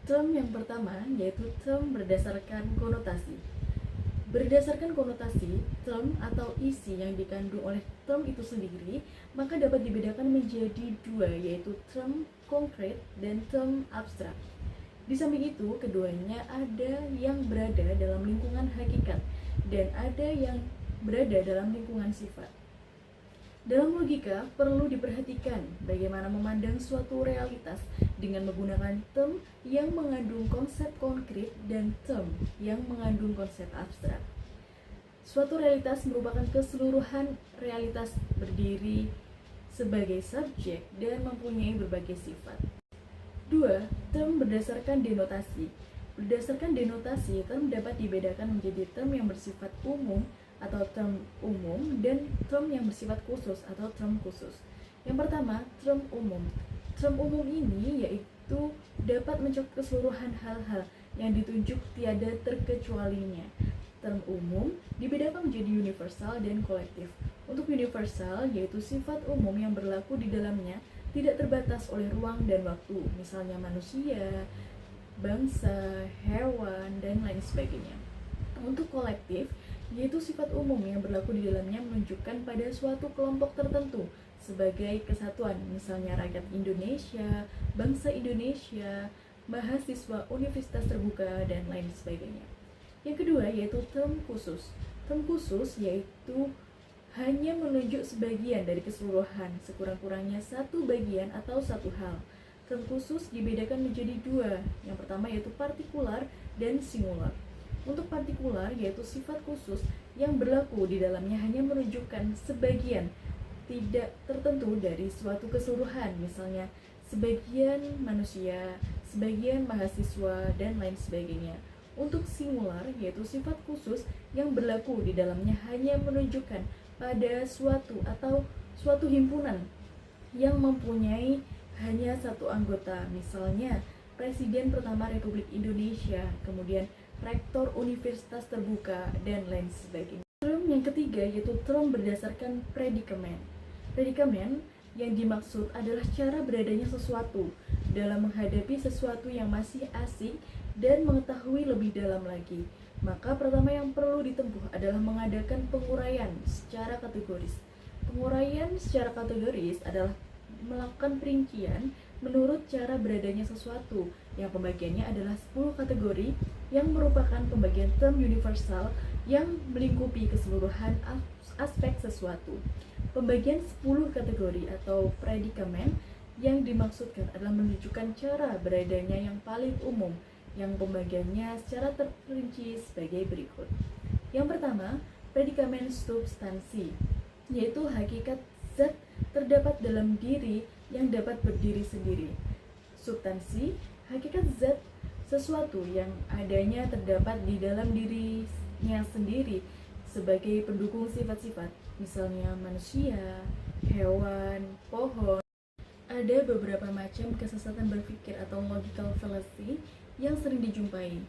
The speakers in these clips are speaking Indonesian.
Term yang pertama yaitu term berdasarkan konotasi. Berdasarkan konotasi, term atau isi yang dikandung oleh term itu sendiri, maka dapat dibedakan menjadi dua, yaitu term konkret dan term abstrak. Di samping itu, keduanya ada yang berada dalam lingkungan hakikat dan ada yang berada dalam lingkungan sifat. Dalam logika, perlu diperhatikan bagaimana memandang suatu realitas dengan menggunakan term yang mengandung konsep konkret dan term yang mengandung konsep abstrak. Suatu realitas merupakan keseluruhan realitas berdiri sebagai subjek dan mempunyai berbagai sifat. 2. Term berdasarkan denotasi. Berdasarkan denotasi, term dapat dibedakan menjadi term yang bersifat umum atau term umum dan term yang bersifat khusus atau term khusus. Yang pertama, term umum. Term umum ini yaitu dapat mencakup keseluruhan hal-hal yang ditunjuk tiada terkecualinya. Term umum dibedakan menjadi universal dan kolektif. Untuk universal yaitu sifat umum yang berlaku di dalamnya tidak terbatas oleh ruang dan waktu, misalnya manusia, bangsa, hewan, dan lain sebagainya. Untuk kolektif yaitu sifat umum yang berlaku di dalamnya menunjukkan pada suatu kelompok tertentu sebagai kesatuan, misalnya rakyat Indonesia, bangsa Indonesia, mahasiswa universitas terbuka, dan lain sebagainya. Yang kedua yaitu term khusus. Term khusus yaitu hanya menunjuk sebagian dari keseluruhan, sekurang-kurangnya satu bagian atau satu hal. Term khusus dibedakan menjadi dua. Yang pertama yaitu partikular dan singular. Untuk partikular yaitu sifat khusus yang berlaku di dalamnya hanya menunjukkan sebagian tidak tertentu dari suatu keseluruhan, misalnya sebagian manusia, sebagian mahasiswa, dan lain sebagainya. Untuk singular yaitu sifat khusus yang berlaku di dalamnya hanya menunjukkan pada suatu atau suatu himpunan yang mempunyai hanya satu anggota, misalnya Presiden pertama Republik Indonesia, kemudian Rektor Universitas Terbuka, dan lain sebagainya. Term yang ketiga yaitu term berdasarkan predikamen. Predikamen yang dimaksud adalah cara beradanya sesuatu dalam menghadapi sesuatu yang masih asing dan mengetahui lebih dalam lagi. Maka pertama yang perlu ditempuh adalah mengadakan penguraian secara kategoris. Penguraian secara kategoris adalah melakukan perincian menurut cara beradanya sesuatu, yang pembagiannya adalah 10 kategori yang merupakan pembagian term universal yang melingkupi keseluruhan aspek sesuatu. Pembagian 10 kategori atau predikamen yang dimaksudkan adalah menunjukkan cara beradanya yang paling umum, yang pembagiannya secara terperinci sebagai berikut. Yang pertama, predikamen substansi, yaitu hakikat zat terdapat dalam diri yang dapat berdiri sendiri. Substansi, hakikat zat sesuatu yang adanya terdapat di dalam dirinya sendiri sebagai pendukung sifat-sifat, misalnya manusia, hewan, pohon. Ada beberapa macam kesesatan berpikir atau logical fallacy yang sering dijumpai.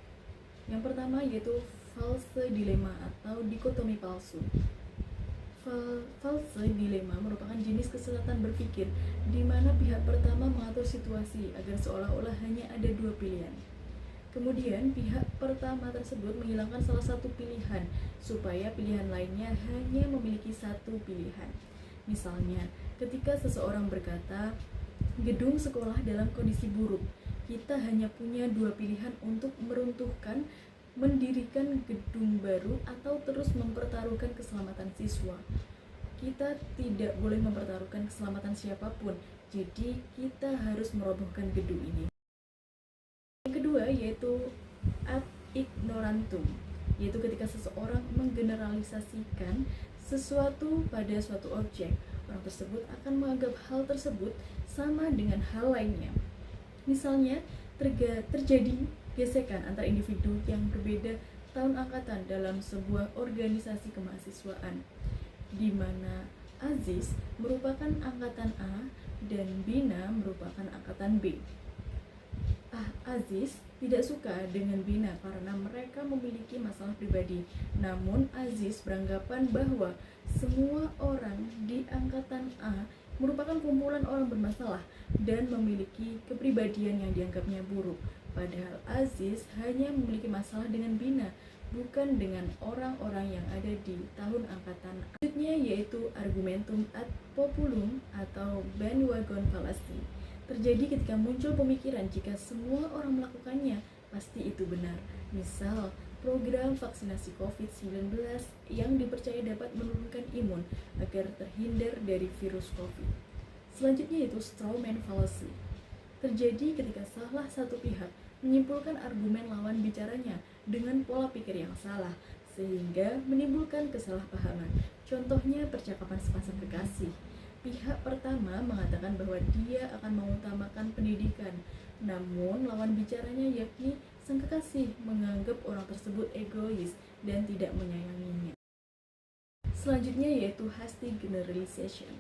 Yang pertama yaitu false dilemma atau dikotomi palsu. False dilemma merupakan jenis kesesatan berpikir di mana pihak pertama mengatur situasi agar seolah-olah hanya ada dua pilihan. Kemudian pihak pertama tersebut menghilangkan salah satu pilihan supaya pilihan lainnya hanya memiliki satu pilihan. Misalnya, ketika seseorang berkata, gedung sekolah dalam kondisi buruk, kita hanya punya dua pilihan untuk meruntuhkan, mendirikan gedung baru, atau terus mempertaruhkan keselamatan siswa. Kita tidak boleh mempertaruhkan keselamatan siapapun, jadi kita harus merobohkan gedung ini. Yang kedua yaitu ad ignorantum, yaitu ketika seseorang menggeneralisasikan sesuatu pada suatu objek, orang tersebut akan menganggap hal tersebut sama dengan hal lainnya. Misalnya, terjadi gesekan antar individu yang berbeda tahun angkatan dalam sebuah organisasi kemahasiswaan, di mana Aziz merupakan angkatan A dan Bina merupakan angkatan B. Aziz tidak suka dengan Bina karena mereka memiliki masalah pribadi. Namun Aziz beranggapan bahwa semua orang di angkatan A merupakan kumpulan orang bermasalah dan memiliki kepribadian yang dianggapnya buruk. Padahal Aziz hanya memiliki masalah dengan Bina, bukan dengan orang-orang yang ada di tahun angkatan. Selanjutnya yaitu argumentum ad populum atau bandwagon fallacy. Terjadi ketika muncul pemikiran jika semua orang melakukannya, pasti itu benar. Misal, program vaksinasi COVID-19 yang dipercaya dapat menurunkan imun agar terhindar dari virus COVID. Selanjutnya yaitu strawman fallacy. Terjadi ketika salah satu pihak menyimpulkan argumen lawan bicaranya dengan pola pikir yang salah, sehingga menimbulkan kesalahpahaman. Contohnya percakapan sepasang kekasih. Pihak pertama mengatakan bahwa dia akan mengutamakan pendidikan, namun lawan bicaranya yakni sang kekasih menganggap orang tersebut egois dan tidak menyayanginya. Selanjutnya yaitu hasty generalization.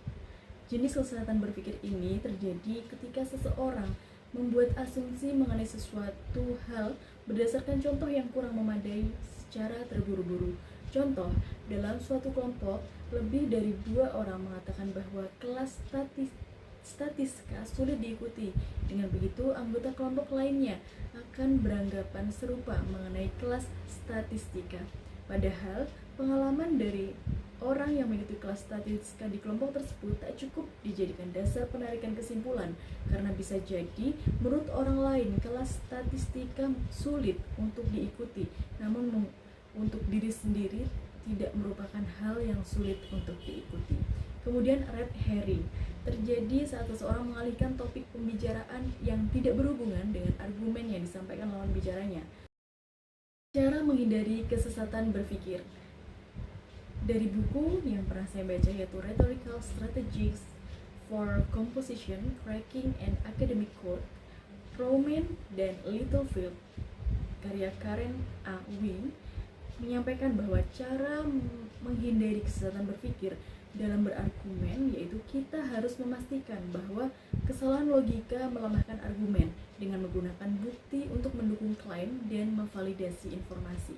Jenis kesesatan berpikir ini terjadi ketika seseorang membuat asumsi mengenai sesuatu hal berdasarkan contoh yang kurang memadai secara terburu-buru. Contoh, dalam suatu kelompok, lebih dari 2 orang mengatakan bahwa kelas statistika sulit diikuti. Dengan begitu, anggota kelompok lainnya akan beranggapan serupa mengenai kelas statistika. Padahal, pengalaman dari orang yang mengikuti kelas statistika di kelompok tersebut tak cukup dijadikan dasar penarikan kesimpulan, karena bisa jadi menurut orang lain kelas statistika sulit untuk diikuti, namun untuk diri sendiri tidak merupakan hal yang sulit untuk diikuti. Kemudian red herring terjadi saat seseorang mengalihkan topik pembicaraan yang tidak berhubungan dengan argumen yang disampaikan lawan bicaranya. Cara menghindari kesesatan berpikir. Dari buku yang pernah saya baca yaitu Rhetorical Strategies for Composition, Cracking and Academic Code, Rowman dan Littlefield, karya Karen A. Wing, menyampaikan bahwa cara menghindari kesesatan berpikir dalam berargumen yaitu kita harus memastikan bahwa kesalahan logika melemahkan argumen dengan menggunakan bukti untuk mendukung klaim dan memvalidasi informasi.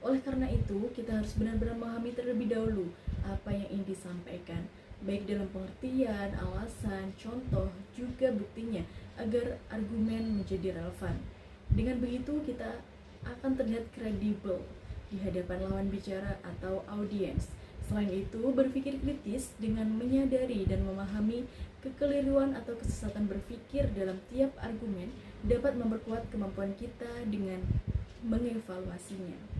Oleh karena itu, kita harus benar-benar memahami terlebih dahulu apa yang ingin disampaikan, baik dalam pengertian, alasan, contoh, juga buktinya, agar argumen menjadi relevan. Dengan begitu, kita akan terlihat kredibel di hadapan lawan bicara atau audiens. Selain itu, berpikir kritis dengan menyadari dan memahami kekeliruan atau kesesatan berpikir dalam tiap argumen dapat memperkuat kemampuan kita dengan mengevaluasinya.